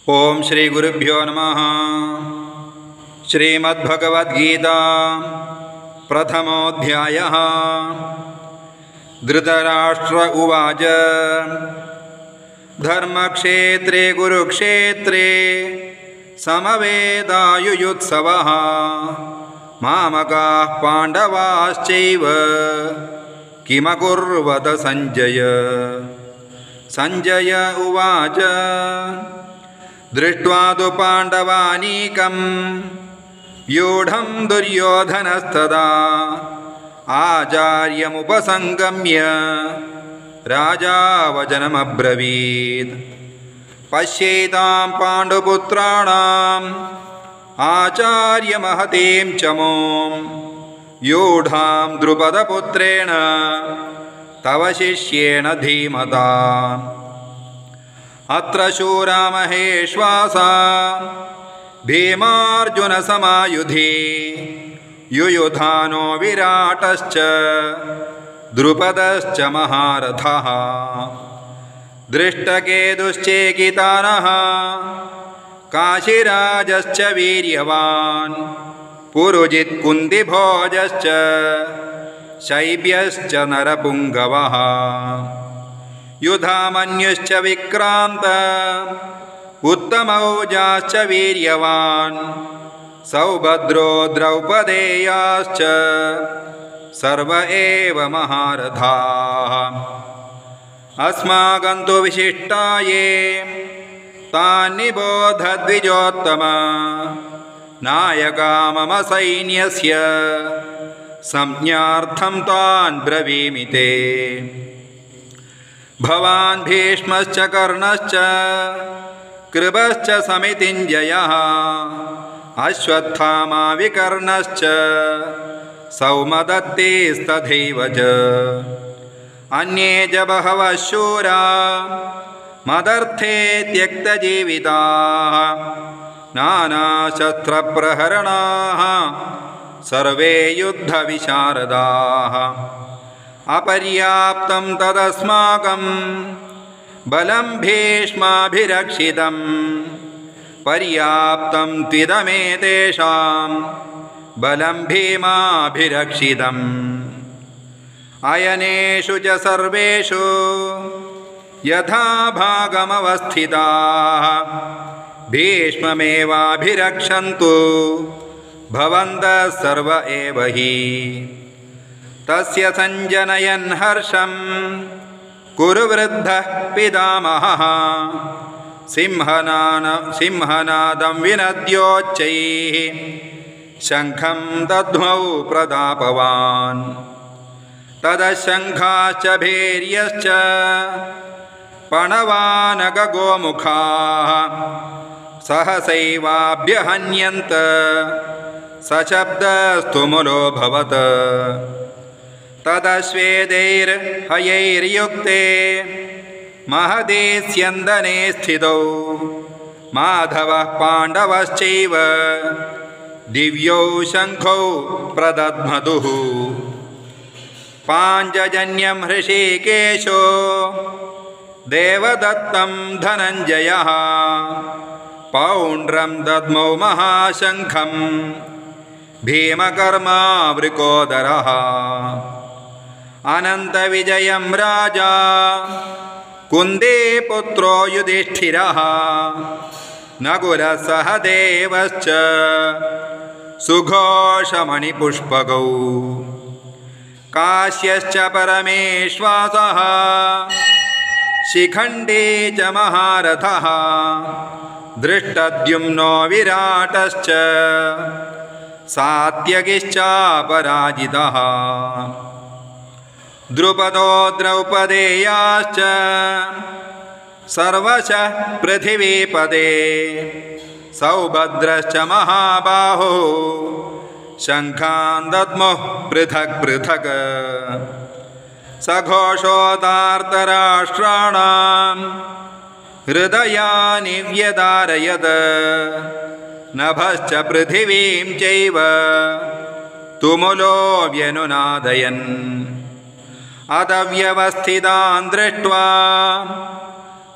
ओम श्री गुरुभ्यो नमः। श्रीमद्भगवद्गीता प्रथमोऽध्यायः। धृतराष्ट्र उवाच धर्मक्षेत्रे कुरुक्षेत्रे समवेदायुयुत्सवः मामकाः पाण्डवाश्चैव किमकुर्वत संजय। संजय उवाच दृष्ट्वा तु पाण्डवानीकं व्यूढं दुर्योधनस्तदा आचार्यमुपसंगम्य राजा वचनमब्रवीत्। पश्येतां पाण्डुपुत्राणाम् आचार्यमहतीं च मों व्यूढां द्रुपदपुत्रेण तव शिष्येण धीमता। अत्र शूरा महेश्वासा भीमार्जुनसमायुधि युयुधानो विराटश्च द्रुपदश्च महारथः। दृष्टकेतुश्चेकितानः काशीराजश्च वीर्यवान् पुरुजित्कुन्दिभोजश्च शैब्यश्च नरपुङ्गवः। युधामन्युश्च विक्रान्त उत्तमौजाश्च वीर्यवान् सौभद्रो द्रौपदेयाश्च सर्व एव महारथाः। अस्माकं तु विशिष्टाये तान् निबोध द्विजोत्तम नायका मम सैन्यस्य संज्ञार्थं तान् ब्रवीमि ते। भवान् भीष्मश्च कर्णश्च कृपश्च समितिञ्जयः अश्वत्थामा विकर्णश्च सौमदत्तेस्तथैव च अन्ये च बहवः शूरा मदर्थे त्यक्तजीविताः नानाशस्त्रप्रहरणाः सर्वे युद्धविशारदाः। अपर्याप्तं तदस्माकं बलं भीष्माभिरक्षितं पर्याप्तं त्विदमेतेषां बलं भीमाभिरक्षितम्। अयनेषु च सर्वेषु यथा भागमवस्थिताः भीष्ममेवाभिरक्षन्तु भवन्तः सर्व एव हि। तस्य संजनयन् हर्षं कुरु वृद्धः पितामहः सिंहनादं विनद्योच्चैः शङ्खं दद्मौ प्रतापवान्। तदशङ्खाश्च भैर्यश्च पणवानगगोमुखाः सहसैवाभ्यहन्यन्त सशब्दस्तुमुलोऽभवत्। तदश्वेदैर्हयैर्युक्ते महते स्यन्दने स्थितौ माधवः पाण्डवश्चैव दिव्यौ शङ्खौ प्रदध्मतुः। पाञ्चजन्यं हृषीकेशो देवदत्तं धनञ्जयः पौण्ड्रं दद्मौ महाशङ्खं भीमकर्मा वृकोदरः। अनन्तविजयं राजा कुन्तीपुत्रो युधिष्ठिरः नकुलः सहदेवश्च सुघोषमणिपुष्पकौ काश्यश्च परमेश्वासः शिखण्डी च महारथः धृष्टद्युम्नो विराटश्च सात्यकिश्चापराजितः। द्रुपदो द्रौपदेयाश्च सर्वशः पृथिवीपदे सौभद्रश्च महाबाहो शङ्खान् दद्मुः पृथक् पृथक्। सघोषोदार्तराष्ट्राणां हृदयानि व्यदारयत् नभश्च पृथिवीं चैव तुमुलो व्यनुनादयन्। अदव्यवस्थितान् दृष्ट्वा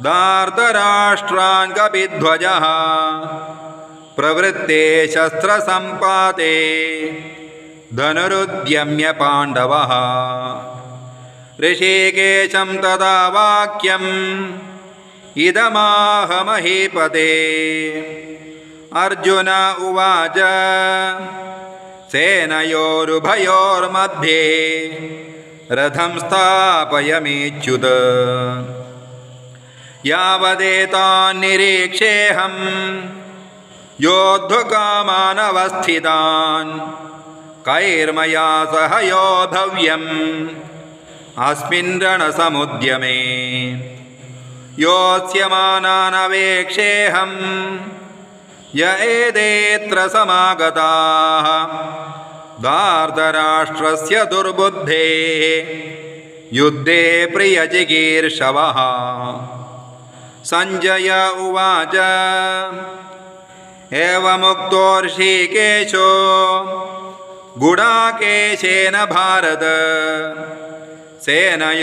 दार्तराष्ट्रान् कपिध्वजः प्रवृत्ते शस्त्रसम्पाते धनुरुद्यम्य पाण्डवः ऋषिकेशं तदा वाक्यम् इदमाह महीपते अर्जुन उवाच सेनयोरुभयोर्मध्ये रथं स्थापयाम्यच्युत यावदेतान्निरीक्षेऽहं योद्धुकामानवस्थितान् कैर्मया सह योद्धव्यम् अस्मिन् रणसमुद्यमे योत्स्यमानानवेक्षेऽहं य एतेऽत्र समागताः दार्तराष्ट्रस्य दुर्बुद्धेः युद्धे प्रियचिकीर्षवः सञ्जय उवाच एवमुक्तो ऋषिकेशो गुडाकेशेन भारत सेनयोरुभयोर्मध्ये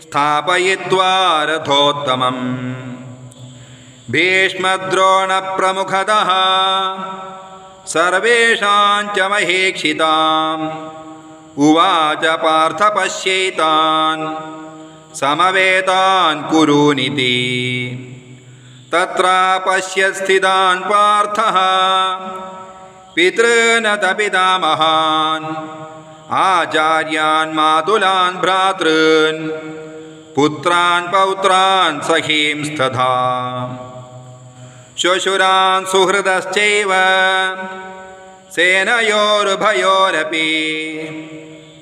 स्थापयित्वा रथोत्तमम् भीष्मद्रोणप्रमुखतः सर्वेषां च महीक्षिताम् उवाच पार्थ पश्यैतान् समवेतान् कुरूनिति तत्र पश्य स्थितान् पार्थः पितॄन् पितामहान् आचार्यान् मातुलान् भ्रातॄन् पुत्रान् पौत्रान् सखींस्तथा श्वशुरान् सुहृदश्चैव सेनयोरुभयोरपि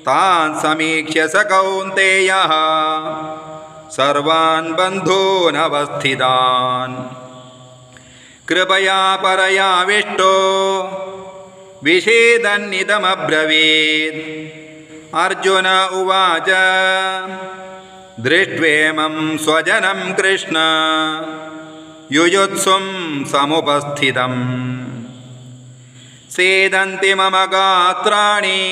तान् समीक्ष्य स कौन्तेयः सर्वान् बन्धून् अवस्थितान् कृपया परयाविष्टो विषेदन्निदमब्रवीत् अर्जुन उवाच दृष्ट्वेमं स्वजनं कृष्ण युयुत्सुं समुपस्थितम् सेदन्ति मम गात्राणि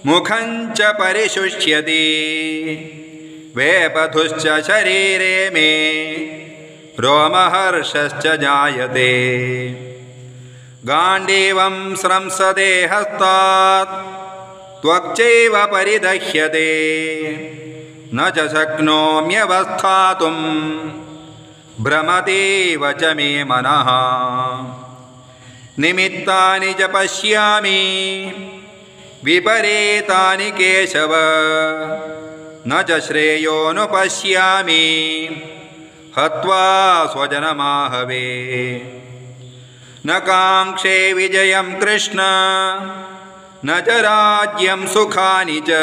मुखं च परिशुष्यति वेपथुश्च शरीरे मे रोमहर्षश्च जायते गाण्डीवं स्रंसते हस्तात् त्वक्चैव परिदह्यते न च शक्नोम्यवस्थातुं भ्रमतीव च मे मनः निमित्तानि च पश्यामि विपरीतानि केशव न च श्रेयोनुपश्यामि हत्वा स्वजनमाहवे न काङ्क्षे विजयं कृष्ण न च राज्यं सुखानि च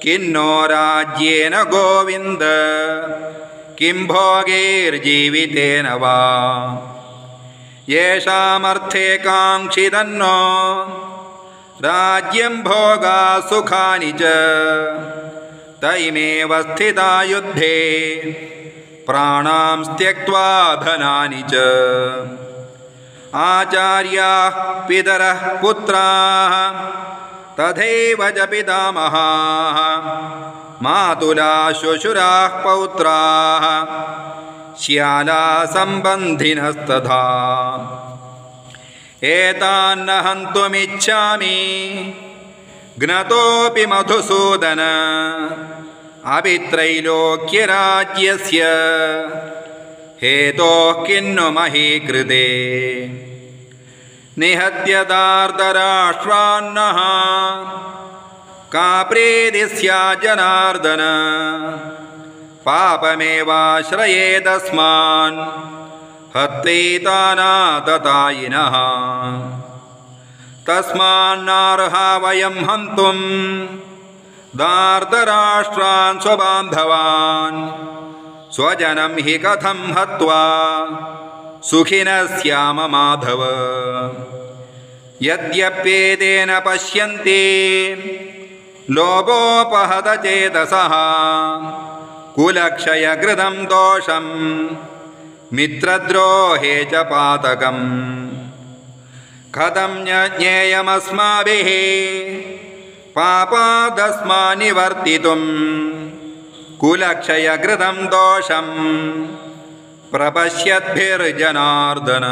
किन्नो राज्येन गोविन्द किं भोगैर्जीवितेन वा येषामर्थे काङ्क्षितन्नो राज्यं भोगा सुखानि च तैमेव स्थिता युद्धे प्राणां त्यक्त्वा धनानि च आचार्याः पितरः पुत्राः तथैव च पितामहाः मातुलाः श्वशुराः पौत्राः श्याला सम्बन्धिनस्तथा एतान्न हन्तुमिच्छामि ज्ञतोऽपि मधुसूदन अपि त्रैलोक्यराज्यस्य हेतोः किन्नु मही कृते निहत्य दार्तराष्ट्रान्नः का प्रीतिः स्यात् जनार्दन पापमेवाश्रयेदस्मान् हत्यैतानाततायिनः तस्मान्नार्हा वयं हन्तुं दार्तराष्ट्रान् स्वबान्धवान् स्वजनं हि कथं हत्वा सुखिनः स्याम माधव यद्यप्येतेन पश्यन्ति लोभोपहतचेतसः कुलक्षयकृतं दोषं मित्रद्रोहे च पातकम् कथं ज्ञेयमस्माभिः पापादस्मान्निवर्तितुं कुलक्षयकृतं दोषं प्रपश्यद्भिर्जनार्दन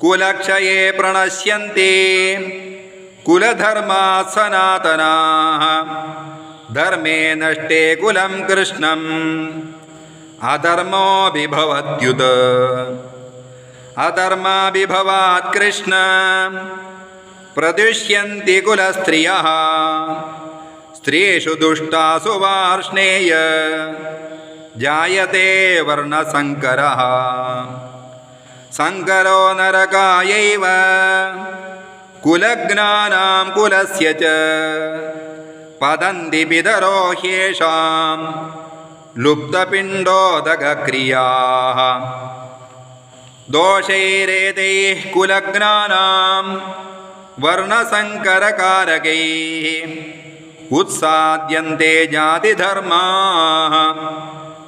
कुलक्षये प्रणश्यन्ति कुलधर्माः सनातनाः धर्मे नष्टे कुलं कृष्णम् अधर्मोऽभिभवत्युत अधर्माभिभवात् कृष्ण प्रदुष्यन्ति कुलस्त्रियः स्त्रीषु दुष्टासु वार्ष्णेय जायते वर्णसङ्करः संकरो नरकायैव कुलज्ञानां कुलस्य च पतन्ति पितरो ह्येषां लुप्तपिण्डोदकक्रियाः दोषैरेतैः कुलज्ञानां वर्णसङ्करकारकैः उत्साद्यन्ते जातिधर्माः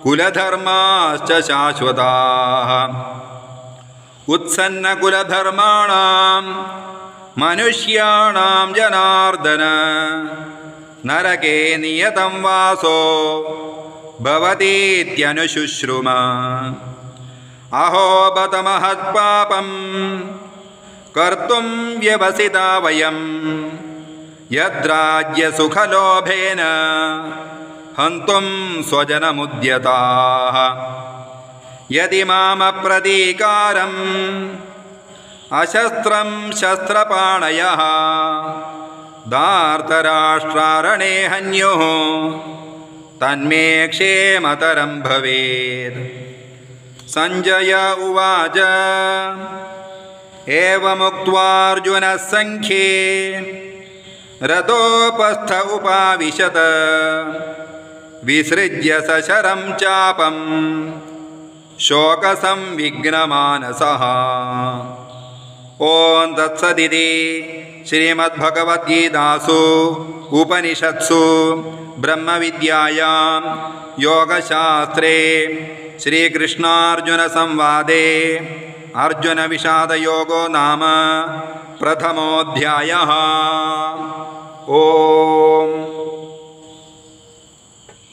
कुलधर्माश्च शाश्वताः उत्सन्नकुलधर्माणां मनुष्याणां जनार्दन नरके नियतं वासो भवतीत्यनुशुश्रुम अहो बत महत्पापं कर्तुं व्यवसिता वयं यद्राज्यसुखलोभेन हन्तुं स्वजनमुद्यताः यदि मामप्रतीकारम् अशस्त्रं शस्त्रपाणयः धार्तराष्ट्रारणे हन्युः तन्मे क्षेमतरं भवेत् संजय उवाच एवमुक्त्वार्जुनः सङ्ख्ये रथोपस्थ उपाविशत विसृज्य सशरं चापं शोकसंविघ्नमानसः ॐ तत्सदिति श्रीमद्भगवद्गीतासु उपनिषत्सु ब्रह्मविद्यायां योगशास्त्रे श्रीकृष्णार्जुनसंवादे अर्जुनविषादयोगो नाम प्रथमोऽध्यायः। ओम।